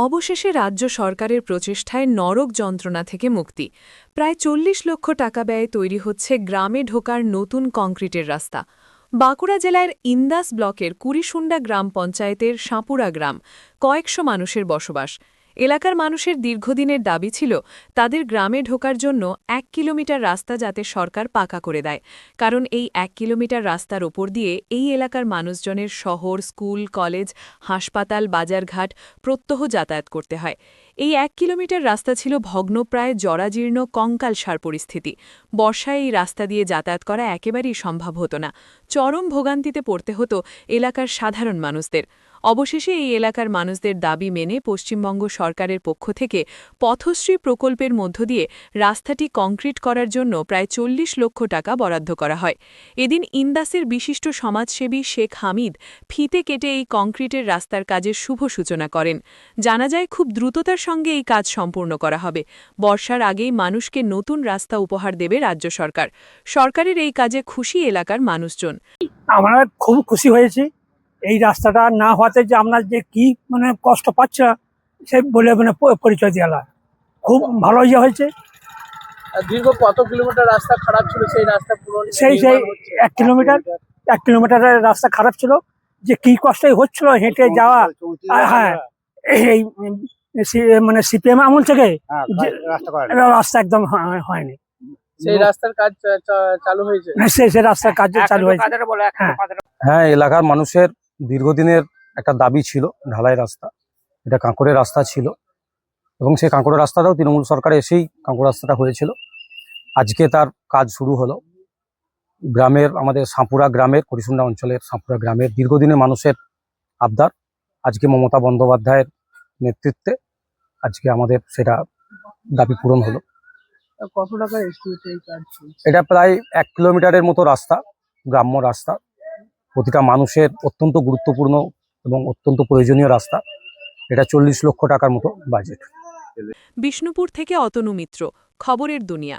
অবশেষে রাজ্য সরকারের প্রচেষ্টায় নরক যন্ত্রণা থেকে মুক্তি। প্রায় ৪০ লক্ষ টাকা ব্যয়ে তৈরি হচ্ছে গ্রামে ঢোকার নতুন কংক্রিটের রাস্তা। বাঁকুড়া জেলার ইন্দাস ব্লকের কুড়িশুন্ডা গ্রাম পঞ্চায়েতের সাঁপুরা গ্রাম, কয়েকশো মানুষের বসবাস। এলাকার মানুষের দীর্ঘদিনের দাবি ছিল তাদের গ্রামে ঢোকার জন্য ১ কিলোমিটার রাস্তা যাতে সরকার পাকা করে দেয়, কারণ এই ১ কিলোমিটার রাস্তার ওপর দিয়ে এই এলাকার মানুষজনের শহর, স্কুল, কলেজ, হাসপাতাল, বাজারঘাট প্রত্যহ যাতায়াত করতে হয়। এই ১ কিলোমিটার রাস্তা ছিল ভগ্নপ্রায়, জরাজীর্ণ, কঙ্কালসার পরিস্থিতি। বর্ষায় এই রাস্তা দিয়ে যাতায়াত করা একেবারেই সম্ভব হতো না। চরম ভোগান্তিতে পড়তে হতো এলাকার সাধারণ মানুষদের। অবশেষে এই এলাকার মানুষদের দাবি মেনে পশ্চিমবঙ্গ সরকারের পক্ষ থেকে পথশ্রী প্রকল্পের মধ্য দিয়ে রাস্তাটি কংক্রিট করার জন্য প্রায় ৪০ লক্ষ টাকা বরাদ্দ করা হয়। এদিন ইন্দাসের বিশিষ্ট সমাজসেবী শেখ হামিদ ফিতে কেটে এই কংক্রিটের রাস্তার কাজের শুভ সূচনা করেন। জানা যায় খুব দ্রুততার সঙ্গে এই কাজ সম্পূর্ণ করা হবে। বর্ষার আগেই মানুষকে নতুন রাস্তা উপহার দেবে রাজ্য সরকার। সরকারের এই কাজে খুশি এলাকার মানুষজন। আমরা খুব খুশি হয়েছি এই রাস্তাটা না হওয়াতে, যে আমরা যে কি কষ্ট পাচ্ছি সে বলে পরিচয় দেওয়া খুব ভালো হয়েছে। দীর্ঘ কত কিলোমিটার রাস্তা খারাপ ছিল, সেই রাস্তা পুরো সেই 1 কিলোমিটারের রাস্তা খারাপ ছিল, যে কি কষ্টই হচ্ছিল হেঁটে যাওয়া। হ্যাঁ, এই সিপিএম আমল থেকে রাস্তা একদম হয়নি। সেই রাস্তার কাজ চালু হয়েছে। সেই রাস্তার কাজ চালু হয়েছে। হ্যাঁ, এলাকার মানুষের দীর্ঘদিনের একটা দাবি ছিল ঢালাই রাস্তা। এটা কাঁকড়ের রাস্তা ছিল এবং সেই কাঁকড়ের রাস্তাটাও তৃণমূল সরকারে এসেই কাঁকড় রাস্তাটা হয়েছিল। আজকে তার কাজ শুরু হলো। গ্রামের, আমাদের সাঁপুরা গ্রামের, কুড়িশুন্ডা অঞ্চলের সাঁপুরা গ্রামের দীর্ঘদিনের মানুষের আবদার। আজকে মমতা বন্দ্যোপাধ্যায়ের নেতৃত্বে আজকে আমাদের সেটা দাবি পূরণ হলো। কত টাকা এস্টিমেট এই কাজ? এটা প্রায় ১ কিলোমিটারের মতো রাস্তা, গ্রাম্য রাস্তা। প্রতিটা মানুষের অত্যন্ত গুরুত্বপূর্ণ এবং অত্যন্ত প্রয়োজনীয় রাস্তা। এটা ৪০ লক্ষ টাকার মতো বাজেট। বিষ্ণুপুর থেকে অতনু মিত্র, খবরের দুনিয়া।